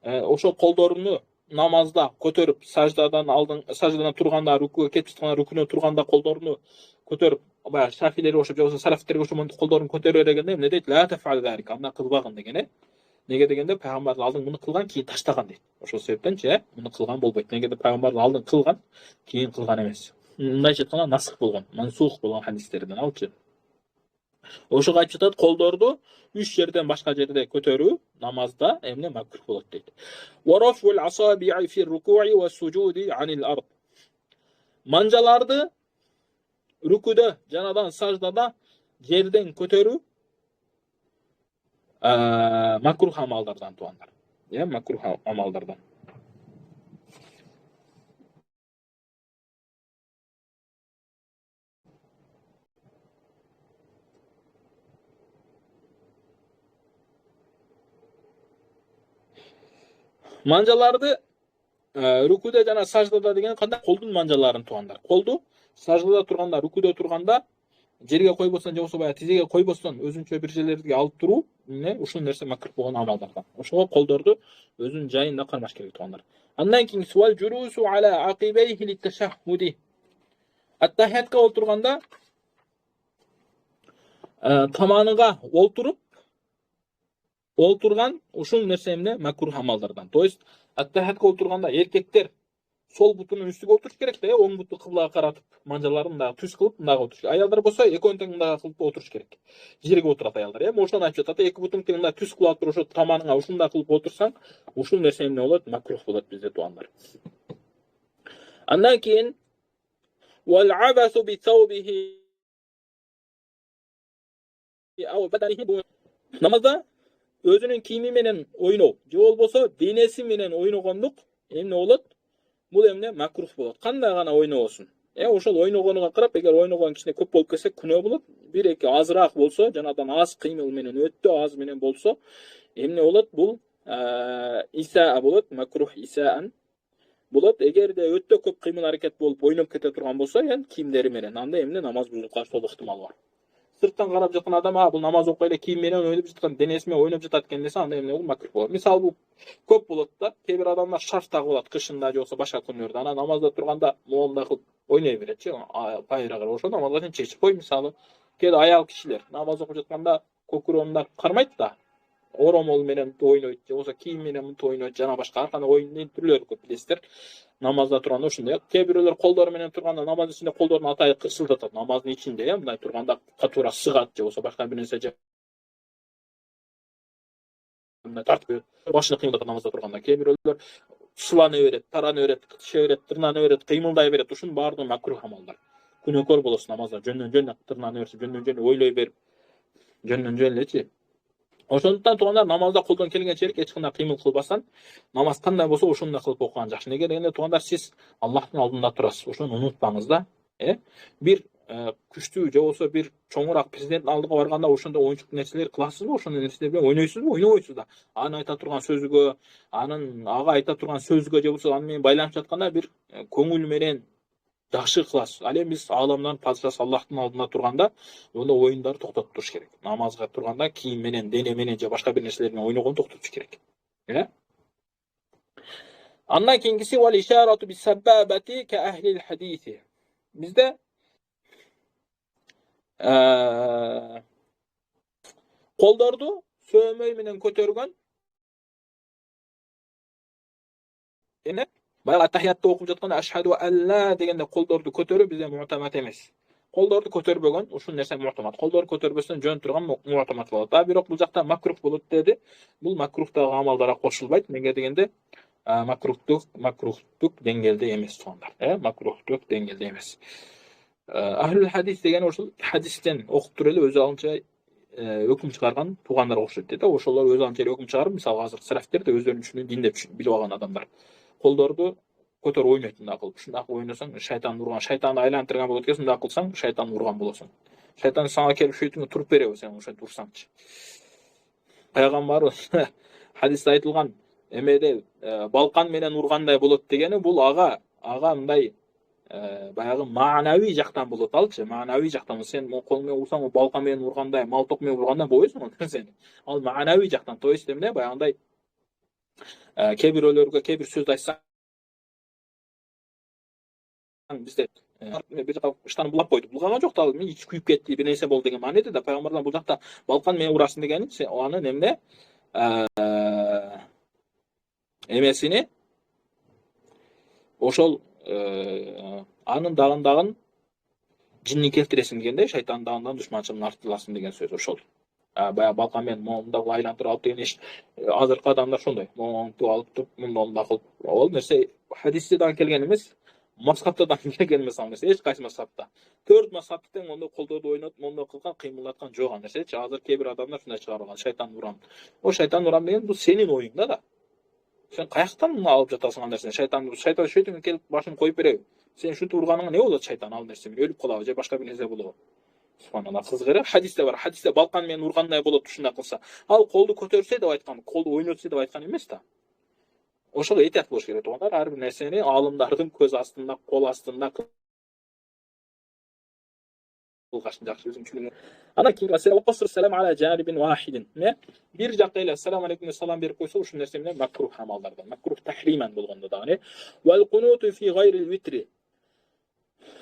Ошол колдоруну намазда көтөрүп, саждадан турганда, рукуга кетип жатканда, рукунан турганда колдоруну көтөрүп, баягы шафилер ошоп, же болбосо салафтер ошомон колдорун көтөрө бергенде эмне дейт? Ла тафал залик, анда кылбагын деген, Неге дегенде Пайгамбар алдын муну кылган, кийин таштаган дейт. Ошол себептен муну кылган болбойт. Неге деп Пайгамбар алдын кылган, кийин кылган эмес. Мындайча айтканда насых болгон, мансух болгон хадистерден алчы. Ошого айтып жатат, колдорду 3 жерден башка жерде көтөрүү намазда эмне макрух болот дейт. Wa raf'ul asabi'i fi ar-ruku'i was-sujudi 'anil ard. Манжаларды рүкүдө жанадан саждада жерден көтөрүү макрух амалдардан туугандар. Макрух амалдардан. Манжаларды рүкүдө жана саждада деген кандай? Колдун манжаларын туугандар. Колду саждада турганда, рүкүдө турганда жерге койбостон же болбосо баягы тизеге койбостон өзүнчө бир жерлерге алып туруу ушул нерсе макрух болгон амалдардан. Ошого колдорду өзүнүн жайында кармаш керек туугандар. Андан кийин суал журусу ала акибейхи литташаххуди. Аттахиятка отурганда таманыга олтурган ушул нерсе эмне? Макрух амалдардан. То есть аттахиятка отурганда эркектер сол бутунун үстүгө отуруш керек да, оң буту кыблага каратып, манжаларын мындагы түз кылып, мындагы отуруш. Аялдар болсо экөөнү тең мындагы кылып отуруш керек. Жерге отурат аялдар, ошону айтып жатат. Эки бутуң тең мындай түз кылып туруп, таманыңа ушундай кылып отурсаң, ушул нерсе эмне болот? Макрух болот бизде туугандар. Андан кийин wal abasu bi thawbihi aw badanihi. Намазда өзүнүн кийими менен ойноо же болбосо денеси менен ойногондук эмне болот? Бул эмне? Макрух болот. Кандай гана ойнобосун. Ошол ойногонуга карап, эгер ойногон кичине көп болуп кетсе күнөө болот. Бир эки азыраак болсо, жанадан аз кыймыл менен, өтө аз менен болсо, эмне болот? Бул исаа болот, макрух исаан болот. Эгерде өтө көп кыймыл аракет болуп ойноп кете турган болсо, кийимдери менен, анда эмне? Намаз бузулуп калышы ыктымал бар. Сырттан карап жаткан адам, бул намаз окуй эле кийим менен ойноп жаткан, денеси менен ойноп жатат экен десе, анда эмне болот? Макрух болот. Мисалы, бул көп болот да. Кээ бир адамдар шарф тагып алат кышында же болбосо башка күнүлөрдө. Ана намазда турганда моундай кылып ойной беретчи, пайырага карап. Ошо намаздан чечип кой, мисалы. Кээде аял кишилер намаз окуп жатканда көкүрөгүндө кармайт да, оромол менен ойнойт же болбосо кийим менен мынтип ойнойт, жана башка ар кандай оюндун түрлөрү көп билесиздер. Намазда турганда ошондой. Кээ бирөөлөр колдору менен турганда намаз ичинде колдорун атайы кырсылдатат. Намаздын ичинде, мындай турганда катуура сыгат же болбосо башка бир нерсе же мындай тартып башын кыймылдатат намазда турганда. Кээ бирөөлөр сулана берет, тарана берет, кытыша берет, тырнана берет, кыймылдай берет. Ушунун баардыгы макрух амалдар. Күнөөкөр болосуң намазда. Жөндөн-жөн тырнана берсе, жөндөн-жөн ойлой берип, жөндөн-жөн элечи. Ошондуктан туугандар, намазда колдон келгенче эч кандай кыймыл кылбастан, намаз кандай болсо ошондой кылып окуган жакшы. Неге дегенде туугандар, сиз Аллахтын алдында турасыз. Ошону унутпаңыз да. Бир күчтүү же болбосо бир чоңураак президенттин алдыга барганда ошондой оюнчук нерселер кыласызбы? Ошондой нерселер менен ойнойсузбу? Ойнобойсуз да. Анын айта турган сөзүгө, ага айта турган сөзгө же болбосо аны менен байланып жатканда бир көңүл менен жакшы кыласыз. Ал эми биз ааламдын падышасы Аллахтын алдында турганда, онда оюндарды токтотуп туруш керек. Намазга турганда кийим менен, дене менен же башка бир нерселер менен ойногонду токтотуш керек. Андан кийинкиси вал ишарату bis sababati ka ahli al-hadisi. Bizde kolдорду сөөмөй менен көтөргөн эне баягы тахиятты окуп жатканда ашхаду алла дегенде колдорду көтөрүү бизде му'тамат эмес. Колдорду көтөрбөгөн ушул нерсе му'тамат. Колдорду көтөрбөстөн жөн турган му'тамат болот. Бирок бул жакта макрух болот деди. Бул макрухтагы амалдарга кошулбайт. Неге дегенде макрухтук деңгээлде эмес туугандар. Макрухтук деңгээлде эмес. Ахлул хадис деген ошол хадистен окуп туруп эле өзү алынча өкүм чыгарган туугандар окшойт дейт. Ошолор өзү алынча өкүм чыгарып, мисалы азыр сарафтер да өзүнүн үчүн дин деп билип алган адамдар. Колдорду көтөрүп ойнойт мындай кылып. Ушундай кылып ойносоң шайтан урган, шайтанды айлантырган болот экен, мындай кылсаң шайтан урган болосуң. Шайтан сага келип шөйтүңө туруп береби сен ошентип урсаңчы. Пайгамбарыбыз хадисте айтылган эмеде балкан менен ургандай болот дегени бул ага мындай баягы маанавий жактан болот алчы. Маанавий жактан сен кол менен урсаң, балкан менен ургандай, малток менен ургандай болбойсуң сен. Ал маанавий жактан, то есть эмне баягындай кээ бирөөлөргө кээ бир сөз айтсаң бизде бир жака ыштан булап койду. Булгаган жок да, мен ич күйүп кетти, бир нерсе болду деген маанеде да. Пайгамбардан бул жакта балкан менен урасың дегени анын эмне эмесини ошол анын дагындагын Jinni keltiresin degende шайтандан душманчылыгын артыласың деген сөз ошол. Баягы балкамен моңдап айлантырып алып деген иш азыркы адамдар ошондой. Моңтуп алып туруп мындай кылып. Ол нерсе хадисте да келген эмес, мазхабта да келген эмес ал нерсе. Эч кайсы мазхабта. 4 мазхабта тең мондой колдорду ойнотуп, мондой кылган, кыймылдаткан жок ал нерсечи. Азыр кээ бир адамдар ушундай чыгарган, шайтан урам. О шайтан урам деген бул сенин оюңда да. Сен каяктан алып жатасың ал нерсени? Шайтан шөйтүңө келип башын коюп береби? Сен ушинтип урганыңа эмне болот шайтан ал нерсе менен? Өлүп калабы же башка бир нерсе болобу? Субханалла, кызык. Хадисте бар. Хадисте балкан менен ургандай болот ушундай кылса. Ал колду көтөрсө деп айткан, колду ойнотсо деп айткан эмес да. Ошого этият болуш керек туугандар. Ар бир нерсени аалымдардын көз астында, кол астында кылгашын жакшы өзүнчүлүгү. Анан кийинки салам ала жанибин вахидин. Бир жакка эле ассаламу алейкум деп салам берип койсо ушул нерсе менен макрух амалдардан. Макрух тахриман болгондо дагы. Вал кунуту фи гайрил витри.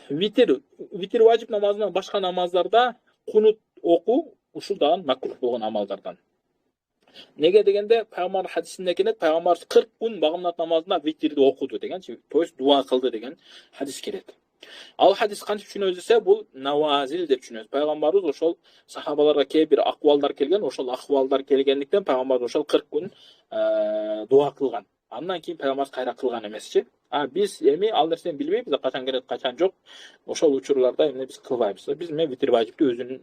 Витир важип намазынан башка намаздарда кунут окуу ушул дагы макрух болгон амалдардан. Неге дегенде пайгамбар хадисинде келет, пайгамбар 40 күн багымнат намазында витирди окуду дегенчи, то есть дуа кылды деген хадис келет. Ал хадис кантип түшүнөбүз десе, бул навазил деп түшүнөбүз. Пайгамбарыбыз ошол сахабаларга кээ бир акыбалдар келген, ошол акыбалдар келгендиктен пайгамбар ошол 40 күн дуа кылган. Андан кийин пайгамбар кайра кылган эмесчи. Биз эми ал нерсени билбейбиз, качан келет, качан жок. Ошол учурларда эмне биз кылбайбыз. Биз витир важипти өзүнүн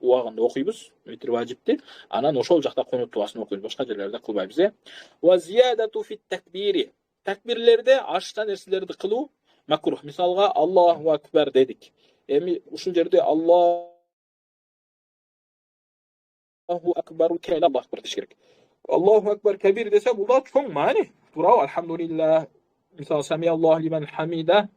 убагында окуйбуз, витир важипти. Анан ошол жакта кунут дуасын окуйбуз, башка жерлерде кылбайбыз. Ва зиядату фит такбири. Такбирлерде ашта нерселерди кылуу макрух. Мисалга Аллаху акбар дедик. Эми ушул жерде Аллаху акбар келе Аллаху акбар деш керек. Аллаху акбар кабир десе бул да чоң маани. Туурабы? Алхамдулилlah. Мисалы сами Аллаху лиман хамида.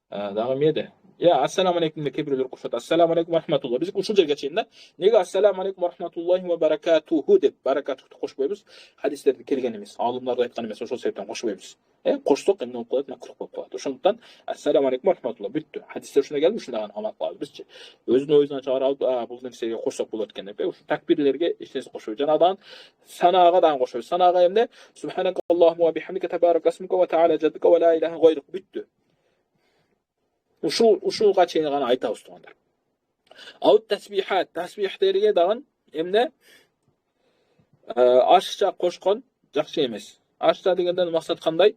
Дагы эмеде? Ассаламу алейкум деп кээ-бирлер кошот. Ассаламу алейкум рахматуллах. Биз ушул жерге чейин да. Неге ассаламу алейкум рахматуллахи ва баракатуху деп баракатухту кошпойбуз? Хадистерде келген эмес, аалымдар айткан эмес, ошол себептен кошпойбуз. Кошсок эмне болуп калат? Макрух болуп калат. Ошондуктан ассаламу алейкум рахматуллах бүттү. Хадисте ушундай келди, ушундай гана амал кылабыз бизчи. Өзүнүн оюнан чыгарып, бул нерсеге кошсок болот экен деп, ушу такбирлерге эч нерсе кошпойбуз. Жанагыдан санаага дагы кошпойбуз. Санаага эмне? Субханаллаху ва бихамдика табарак асмука ва таала жаддука ва ла илаха гайрук бүттү. Ушулга чейин гана айтабыз туугандар. Ал тасбихат, тасбихтерге дагы эмне? Ашча кошкон жакшы эмес. Ашча дегенден максат кандай?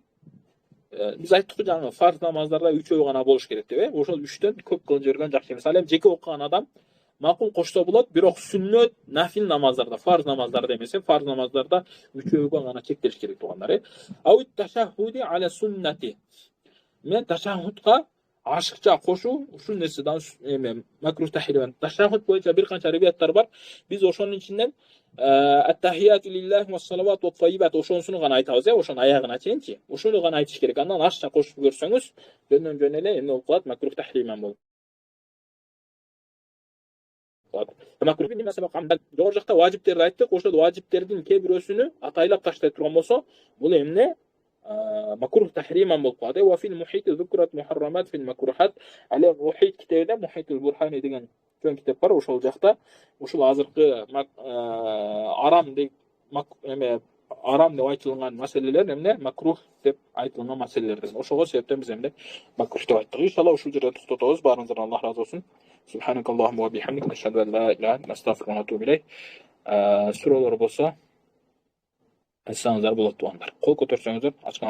Биз айттык жаңы фарз намаздарда 3 гана болуш керек деп, ошол 3төн көп кылып жиберген жакшы эмес. Ал эми жеке окуган адам макул кошсо болот, бирок сүннөт, нафил намаздарда, фарз намаздарда эмес, фарз намаздарда 3 гана чектелиш керек туугандар. Ау ташаххуди аля суннати. Мен ташаххудка ашыкча кошуу ушул нерседен макрух тахриман. Ташаххуд боюнча бир канча риваяттар бар. Биз ошонун ичинен ат-тахияту лиллахи ва салават ва тайибат ошонусун гана айтабыз, ошонун аягына чейинчи. Ушуну гана айтыш керек. Андан ашыкча кошуп көрсөңүз, жөн эле эмне болуп калат? Макрух тахриман болуп калат. Макрух эмне себеп? Жогору жакта важиптерди айттык. Ошол важиптердин кээ бирөөсүнү атайлап таштай турган болсо, бул эмне? Макрух тахриман болуп калат. Ва фил мухит зукрат мухаррамат фил макрухат. Але мухит китебинде Мухитул Бурхани деген чоң китеп бар. Ошол жакта ушул азыркы арам деп арам деп айтылган маселелер эмне? Макрух деп айтылган маселелерден. Ошого себептен биз эмне? Макрух деп айттык. Иншалла ушул жерде токтотобуз. Баарыңыздан Аллах разы болсун. Субханакаллаху ва бихамдика ашхаду ан ла илаха илля астагфирука ва атубу илейх. Суроолор болсо айтсаңыздар болот туугандар. Кол көтөрсөңүздөр ачкан